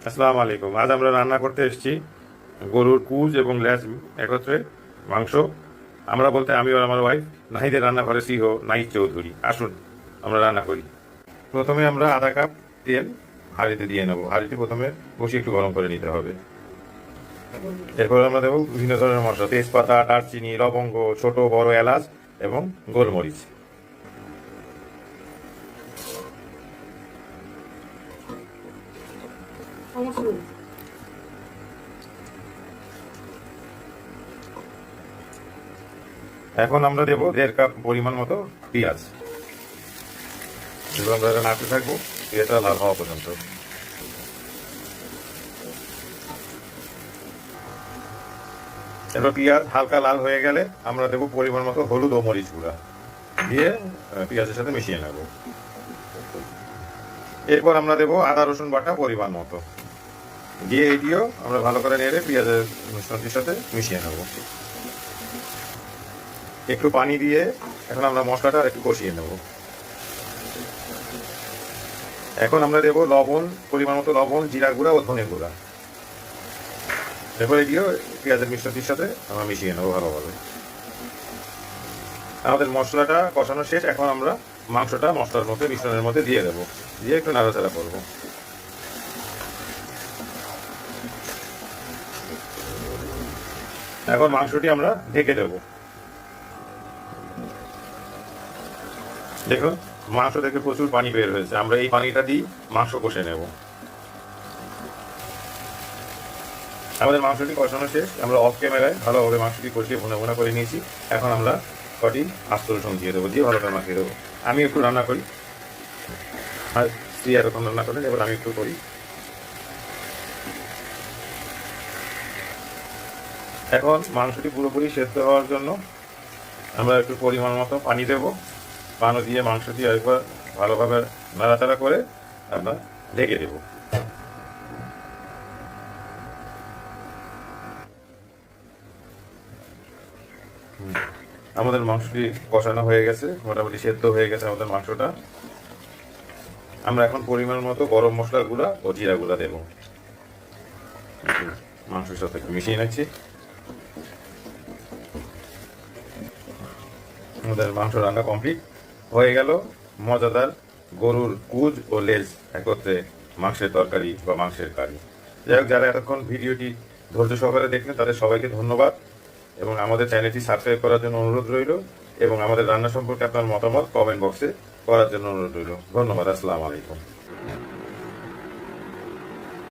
আসসালামু আলাইকুম। আজ আমরা রান্না করতে এসেছি গরুর কুজ এবং লেজ একত্রে মাংস। আমরা বলতে আমি আর আমার ওয়াইফ নাহিদের রান্নাঘরে সিও নাহিদ চৌধুরী। আসুন আমরা রান্না করি। প্রথমে আমরা আধা কাপ তেল হাঁড়িতে দিয়ে নেব। হাঁড়িটি প্রথমে বসিয়ে একটু গরম করে নিতে হবে। এরপর আমরা দেবো বিভিন্ন ধরনের মশলা, তেজপাতা, দারচিনি, লবঙ্গ, ছোট বড় এলাচ এবং গোলমরিচ। এখন আমরা দেবো 1.5 কাপ পরিমাণ মতো পেঁয়াজ। এগুলো আমরা নাড়তে থাকবো পেঁয়াজটা লাল হওয়া পর্যন্ত। এবার পেঁয়াজ হালকা লাল হয়ে গেলে আমরা দেবো পরিমাণ মতো হলুদ ও মরিচ গুঁড়া দিয়ে পেঁয়াজের সাথে মিশিয়ে নেব। এরপর আমরা দেবো আদা রসুন বাটা পরিমাণ মতো দিয়ে এটিও আমরা ভালো করে নেড়ে পেঁয়াজের মিশ্রণটির সাথে মিশিয়ে নেব। একটু পানি দিয়ে এখন আমরা মশলাটা একটু কষিয়ে নেব। এখন আমরা দেবো লবণ, পরিমাণ মতো লবণ, জিরা গুঁড়া ও ধনে গুঁড়া। এরপর এটিও পেঁয়াজের মিশ্রণটির সাথে আমরা মিশিয়ে নেবো ভালোভাবে। আমাদের মশলাটা কষানো শেষ। এখন আমরা মাংসটা মশলার মধ্যে মিশ্রণের মধ্যে দিয়ে দেবো, দিয়ে একটু নাড়াচাড়া করবো। এখন মাংসটি আমরা ঢেকে দেবো। দেখুন মাংস থেকে প্রচুর পানি বের হয়েছে। আমরা এই পানিটা দিয়ে মাংস কষে নেব। আমাদের মাংসটি কষানো শেষ। আমরা অফ ক্যামেরায় ভালোভাবে মাংসটি কষিয়ে ভুনা ভুনা করে নিয়েছি। এখন আমরা কটি আস্ত রসুন দিয়ে দেবো, দিয়ে ভালোভাবে মাখিয়ে দেবো। আমি একটু রান্না করি, আর স্ত্রী এতক্ষণ রান্না করেন, এবার আমি একটু করি। এখন মাংসটি পুরোপুরি সেদ্ধ হওয়ার জন্য আমরা একটু পরিমাণ মতো পানি দেবো। পানি দিয়ে মাংসটি একবার ভালোভাবে নাড়াচাড়া করে আমরা ঢেকে দেবো। আমাদের মাংসটি কষানো হয়ে গেছে, মোটামুটি সেদ্ধ হয়ে গেছে আমাদের মাংসটা। আমরা এখন পরিমাণ মতো গরম মশলা গুঁড়া ও জিরা গুঁড়া দেবো। মাংসের সাথে একটু মিশিয়ে নিচ্ছি। আমাদের মাংস রান্না কমপ্লিট হয়ে গেল। মজাদার গরুর কুজ ও লেজ একত্রে মাংসের তরকারি বা মাংসের কারি। যাই হোক, যারা এতক্ষণ ভিডিওটি ধৈর্য সহকারে দেখলেন তাদের সবাইকে ধন্যবাদ এবং আমাদের চ্যানেলটি সাবস্ক্রাইব করার জন্য অনুরোধ রইল এবং আমাদের রান্না সম্পর্কে আপনার মতামত কমেন্ট বক্সে করার জন্য অনুরোধ রইল। ধন্যবাদ। আসসালামু আলাইকুম।